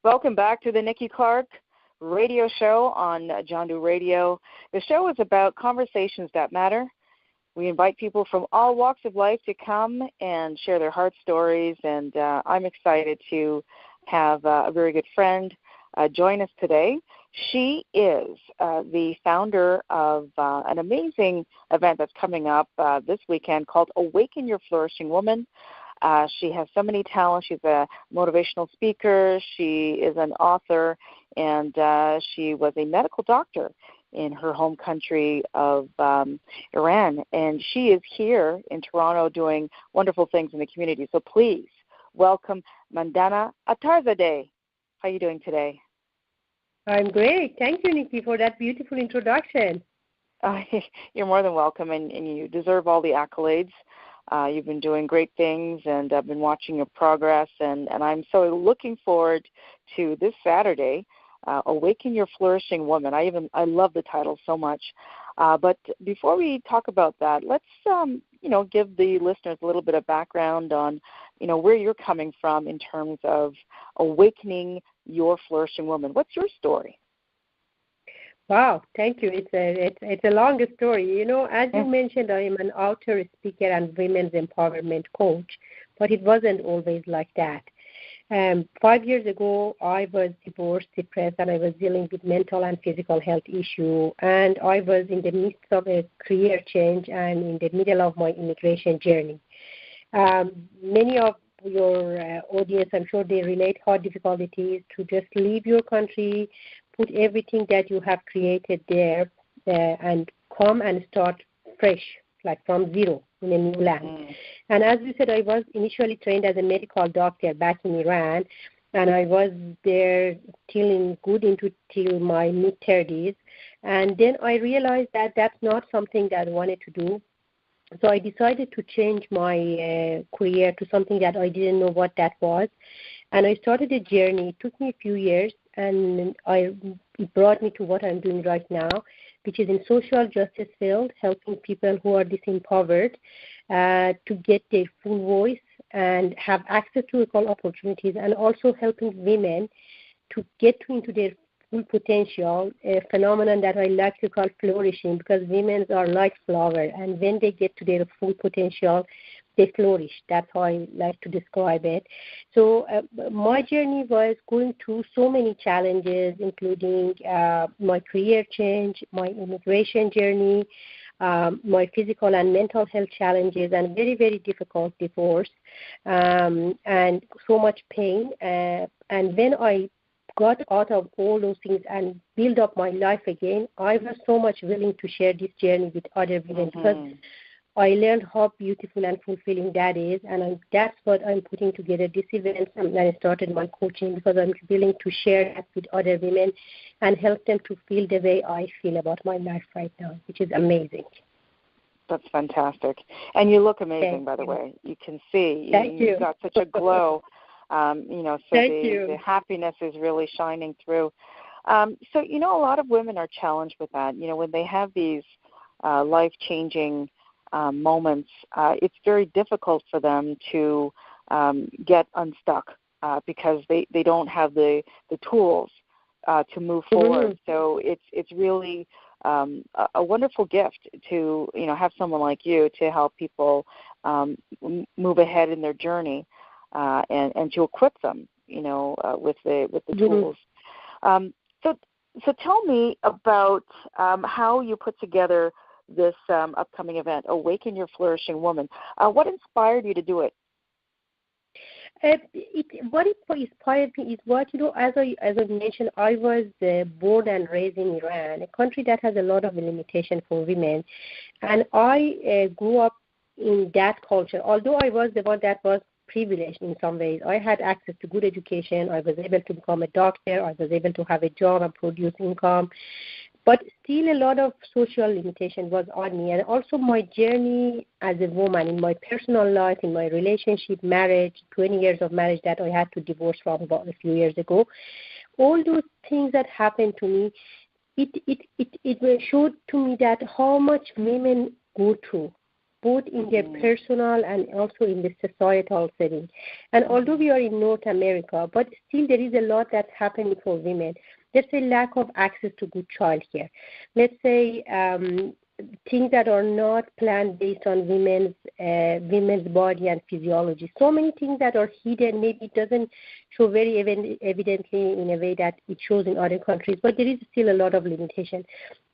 Welcome back to the Nikki Clarke Radio Show on John Doe Radio. The show is about conversations that matter. We invite people from all walks of life to come and share their heart stories, and I'm excited to have a very good friend join us today. She is the founder of an amazing event that's coming up this weekend called Awaken Your Flourishing Woman. She has so many talents. She's a motivational speaker. She is an author, and she was a medical doctor in her home country of Iran. And she is here in Toronto doing wonderful things in the community. So please welcome Mandana Attarzadeh. How are you doing today? I'm great. Thank you, Nikki, for that beautiful introduction. You're more than welcome, and you deserve all the accolades. You've been doing great things, and I've been watching your progress, and I'm so looking forward to this Saturday, Awaken Your Flourishing Woman. I love the title so much. But before we talk about that, let's give the listeners a little bit of background on where you're coming from in terms of awakening your flourishing woman. What's your story? Wow, thank you. It's a longer story. As you mentioned, I am an author, speaker, and women's empowerment coach, but it wasn't always like that. 5 years ago, I was divorced, depressed, and I was dealing with mental and physical health issue, and I was in the midst of a career change and in the middle of my immigration journey. Many of your audience, I'm sure they relate how difficult it is to just leave your country, put everything that you have created there, and come and start fresh, like from zero in a new land. And as you said, I was initially trained as a medical doctor back in Iran, and I was there till my mid-30s. And then I realized that that's not something that I wanted to do. So I decided to change my career to something that I didn't know what that was. And I started a journey. It took me a few years, and it brought me to what I'm doing right now, which is in social justice field, helping people who are disempowered to get their full voice and have access to equal opportunities, and also helping women to get into their full potential, a phenomenon that I like to call flourishing, because women are like flower, and when they get to their full potential, they flourish. That's how I like to describe it. So my journey was going through so many challenges, including my career change, my immigration journey, my physical and mental health challenges, and very, very difficult divorce, and so much pain. And when I got out of all those things and build up my life again, I was so much willing to share this journey with other women, because I learned how beautiful and fulfilling that is, and that's what I'm putting together this event, and I started my coaching, because I'm willing to share that with other women and help them to feel the way I feel about my life right now, which is amazing. That's fantastic. And you look amazing, by the way. You can see. Thank you. You've got such a glow. So the happiness is really shining through. So, a lot of women are challenged with that. When they have these life-changing moments, it's very difficult for them to get unstuck because they don't have the tools to move forward. So it's really a wonderful gift to have someone like you to help people move ahead in their journey and to equip them with the tools. So tell me about how you put together this upcoming event, Awaken Your Flourishing Woman. What inspired you to do it? What inspired me is what, as I mentioned, I was born and raised in Iran, a country that has a lot of limitation for women. And I grew up in that culture. Although I was the one that was privileged in some ways, I had access to good education. I was able to become a doctor. I was able to have a job and produce income. But still a lot of social limitation was on me. And also my journey as a woman in my personal life, in my relationship, marriage, 20 years of marriage that I had to divorce from about a few years ago, all those things that happened to me, it showed to me that how much women go through both in their personal and also in the societal setting. And although we are in North America, but still there is a lot that's happening for women. There's a lack of access to good childcare. Let's say things that are not planned based on women's body and physiology. So many things that are hidden, maybe it doesn't show very evidently in a way that it shows in other countries, but there is still a lot of limitation.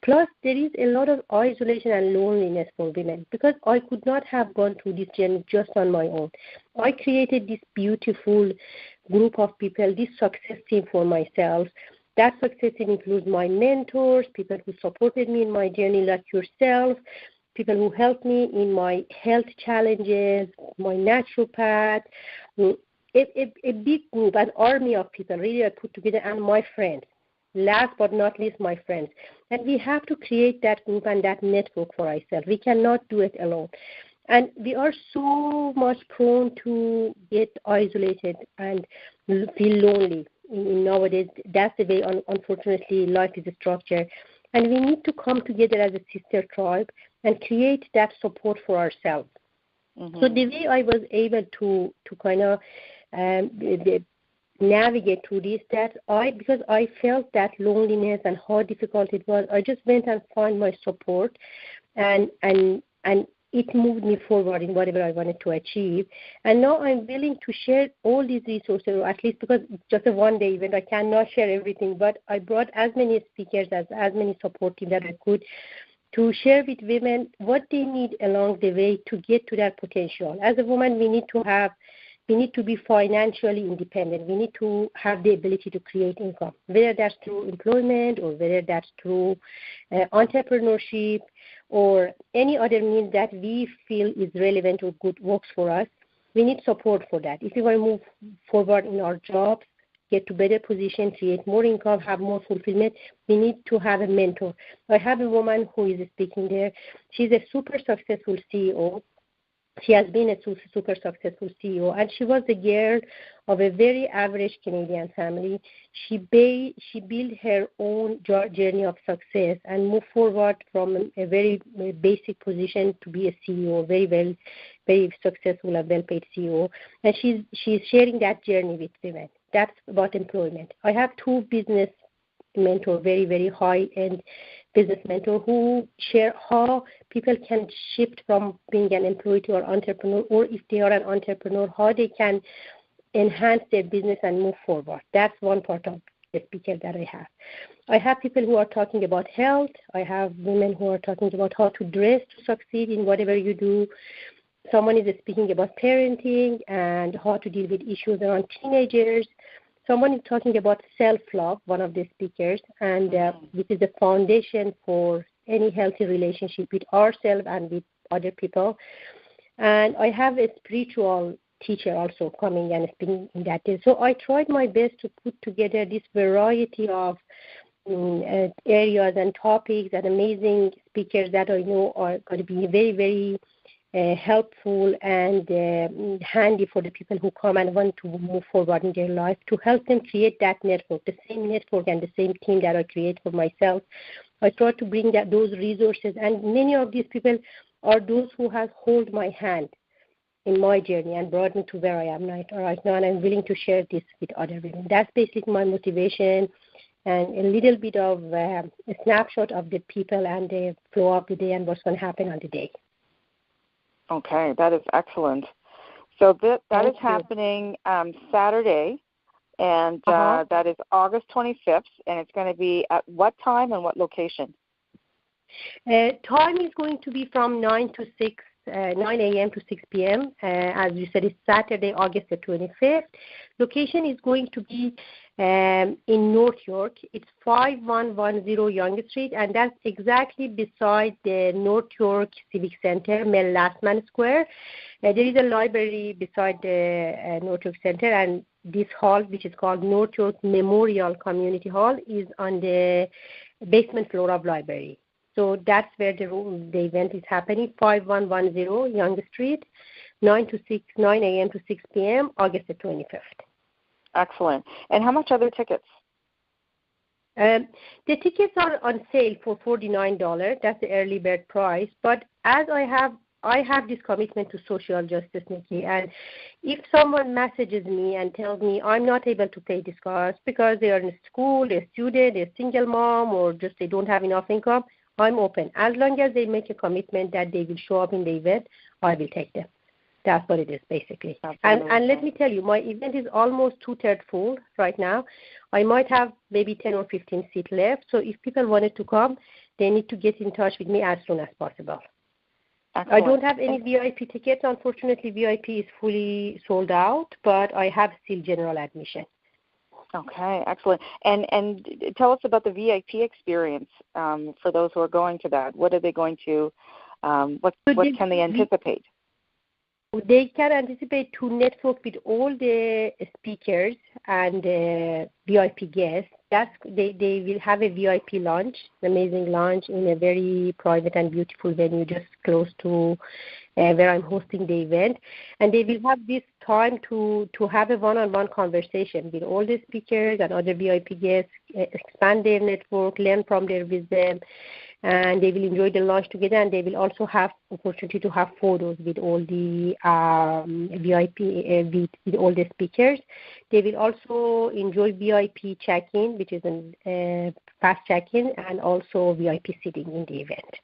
Plus, there is a lot of isolation and loneliness for women because I could not have gone through this journey just on my own. I created this beautiful group of people, this success team for myself. That success includes my mentors, people who supported me in my journey like yourself, people who helped me in my health challenges, my naturopath, a big group, an army of people really I put together, and my friends. Last but not least, my friends. And we have to create that group and that network for ourselves. We cannot do it alone. And we are so much prone to get isolated and feel lonely. Nowadays, that's the way, unfortunately, life is structured. And we need to come together as a sister tribe and create that support for ourselves. Mm-hmm. So the way I was able to kind of navigate through this, because I felt that loneliness and how difficult it was, I just went and found my support, and it moved me forward in whatever I wanted to achieve. And now I'm willing to share all these resources, or at least because it's just a one-day event, I cannot share everything, but I brought as many speakers, as many support team that I could, to share with women what they need along the way to get to that potential. As a woman, we need to be financially independent. We need to have the ability to create income, whether that's through employment or whether that's through entrepreneurship or any other means that we feel is relevant or good works for us. We need support for that. If we want to move forward in our jobs, get to better position, create more income, have more fulfillment, we need to have a mentor. I have a woman who is speaking there. She's a super successful CEO. She has been a super successful CEO, and she was the girl of a very average Canadian family. She built her own journey of success and moved forward from a very basic position to be a CEO, very successful and well-paid CEO. And she's sharing that journey with women. That's about employment. I have two business mentors, very, very high-end business mentor, who share how people can shift from being an employee to an entrepreneur, or if they are an entrepreneur, how they can enhance their business and move forward. That's one part of the speaker that I have. I have people who are talking about health. I have women who are talking about how to dress to succeed in whatever you do. Someone is speaking about parenting and how to deal with issues around teenagers. Someone is talking about self-love, one of the speakers, and this is the foundation for any healthy relationship with ourselves and with other people. And I have a spiritual teacher also coming and speaking in that day. So I tried my best to put together this variety of areas and topics and amazing speakers that I know are going to be very, very helpful and handy for the people who come and want to move forward in their life, to help them create that network, the same network and the same team that I create for myself. I try to bring those resources, and many of these people are those who have held my hand in my journey and brought me to where I am right now, and I'm willing to share this with other women. That's basically my motivation, and a little bit of a snapshot of the people and the flow of the day and what's going to happen on the day. Okay, that is excellent. So that is happening Saturday, and that is August 25th, and it's going to be at what time and what location? Time is going to be from 9 a.m. to 6 p.m. As you said, it's Saturday, August the 25th. Location is going to be in North York. It's 5110 Yonge Street, and that's exactly beside the North York Civic Center, Mel Lastman Square. There is a library beside the North York Center, and this hall, which is called North York Memorial Community Hall, is on the basement floor of library. So that's where the event is happening, 5110 Yonge Street, 9 a.m. to 6 p.m., August the 25th. Excellent. And how much are the tickets? The tickets are on sale for $49. That's the early bird price. But as I have I have this commitment to social justice, Nikki, and if someone messages me and tells me I'm not able to pay this cost because they are in school, they're a student, they're a single mom, or just they don't have enough income, I'm open. As long as they make a commitment that they will show up in the event, I will take them. That's what it is, basically. And let me tell you, my event is almost 2/3 full right now. I might have maybe 10 or 15 seats left. So if people wanted to come, they need to get in touch with me as soon as possible. Excellent. I don't have any VIP tickets. Unfortunately, VIP is fully sold out, but I have still general admission. Okay, excellent. And tell us about the VIP experience for those who are going to that. What are they going to, what can they anticipate? They can anticipate to network with all the speakers and VIP guests. They will have a VIP lunch, an amazing lunch in a very private and beautiful venue just close to where I'm hosting the event. And they will have this time to have a one-on-one conversation with all the speakers and other VIP guests, expand their network, learn from their wisdom, and they will enjoy the lunch together, and they will also have opportunity to have photos with all the VIP, with all the speakers. They will also enjoy VIP check-in, which is a fast check-in, and also VIP sitting in the event.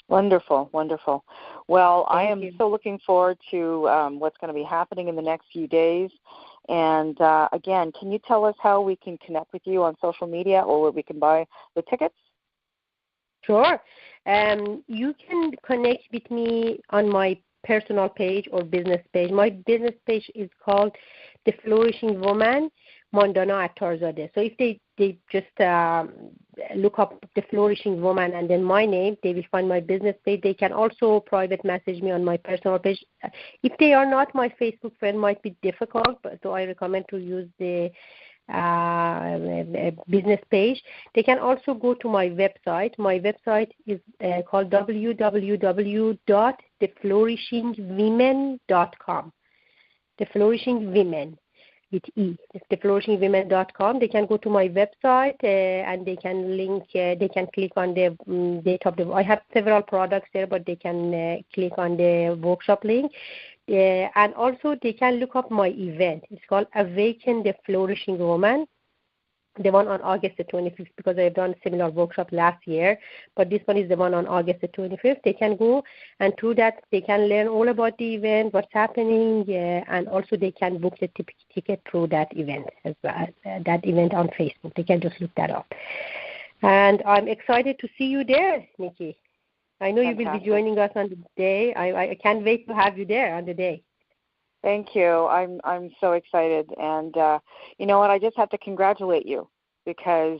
Wonderful, wonderful. Well, I am so looking forward to what's going to be happening in the next few days. And, again, can you tell us how we can connect with you on social media or where we can buy the tickets? Sure. You can connect with me on my personal page or business page. My business page is called The Flourishing Woman, Mandana Attarzadeh. So if they just look up The Flourishing Woman and then my name, they will find my business page. They can also private message me on my personal page. If they are not my Facebook friend, might be difficult, so I recommend to use the business page. They can also go to my website. My website is called www.theflourishingwomen.com. The Flourishing Women with E. It's theflourishingwomen.com. They can go to my website and they can they can click on the date of the. I have several products there, but they can click on the workshop link. And also they can look up my event. It's called Awaken the Flourishing Woman, the one on August the 25th, because I've done a similar workshop last year, but this one is the one on August the 25th. They can go, and through that they can learn all about the event, what's happening, and also they can book the ticket through that event as well, that event on Facebook. They can just look that up. And I'm excited to see you there, Nikki. I know you will be joining us on the day. I can't wait to have you there on the day. Thank you. I'm so excited. And you know what? I just have to congratulate you because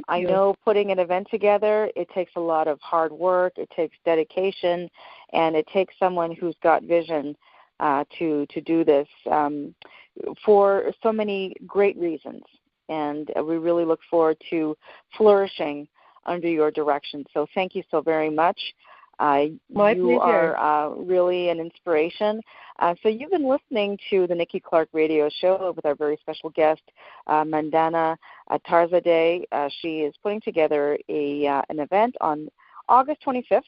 I know putting an event together, it takes a lot of hard work, it takes dedication, and it takes someone who's got vision to do this for so many great reasons. And we really look forward to flourishing under your direction. So thank you so very much. You pleasure. Are really an inspiration. So you've been listening to the Nikki Clarke Radio Show with our very special guest, Mandana Attarzadeh. She is putting together an event on August 25th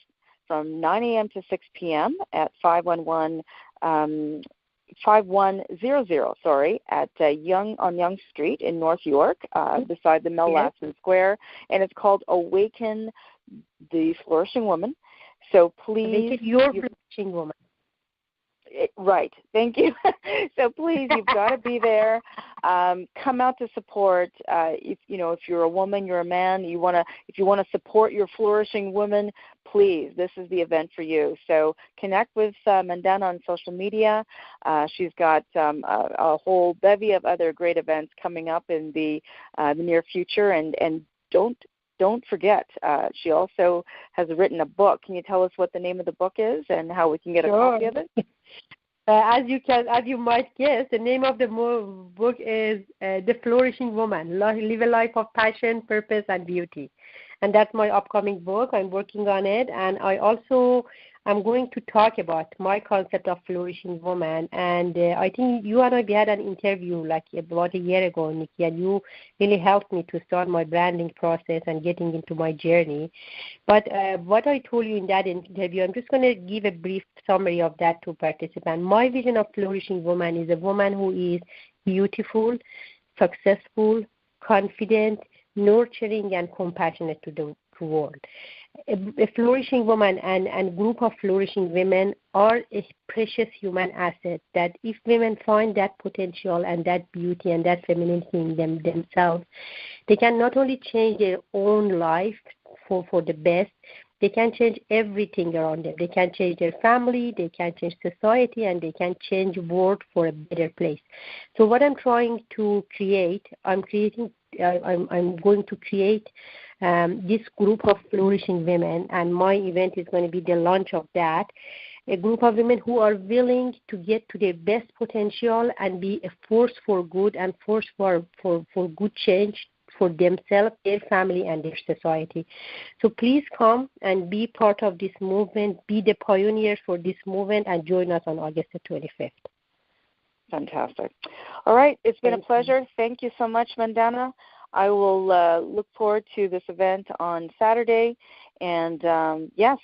from 9 a.m. to 6 p.m. at 5100 at Young Street in North York, beside the Mel Lasson Square, and it's called Awaken the Flourishing Woman. So please, Awaken your flourishing woman. Right. Thank you. So please, you've got to be there. Come out to support. If you're a woman, you're a man. If you want to support your flourishing woman, please. This is the event for you. So connect with Mandana on social media. She's got a whole bevy of other great events coming up in the near future. And don't forget, she also has written a book. Can you tell us what the name of the book is and how we can get a copy of it? As you might guess, the name of the book is The Flourishing Woman, Live a Life of Passion, Purpose, and Beauty. And that's my upcoming book. I'm working on it. And I also I'm going to talk about my concept of flourishing woman. And I think you and I had an interview like about a year ago, Nikki, and you really helped me to start my branding process and getting into my journey. But what I told you in that interview, I'm just going to give a brief summary of that to participants. My vision of flourishing woman is a woman who is beautiful, successful, confident, nurturing, and compassionate to the world. A flourishing woman and group of flourishing women are a precious human asset that if women find that potential and that beauty and that femininity in themselves, they can not only change their own life for the best, they can change everything around them. They can change their family, they can change society, and they can change the world for a better place. So what I'm trying to create, I'm going to create this group of flourishing women, and my event is going to be the launch of that, a group of women who are willing to get to their best potential and be a force for good and force for good change for themselves, their family, and their society. So please come and be part of this movement, be the pioneer for this movement, and join us on August the 25th. Fantastic. All right. It's been a pleasure. Thank you so much, Mandana. I will look forward to this event on Saturday. And, yes,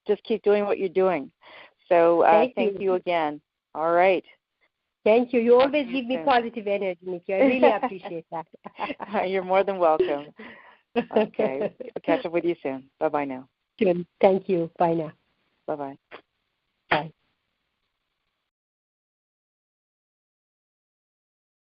just keep doing what you're doing. So thank you again. All right. Thank you. You always give me positive energy, Nikki. I really appreciate that. You're more than welcome. Okay. I'll catch up with you soon. Bye-bye now. Good. Thank you. Bye now. Bye-bye.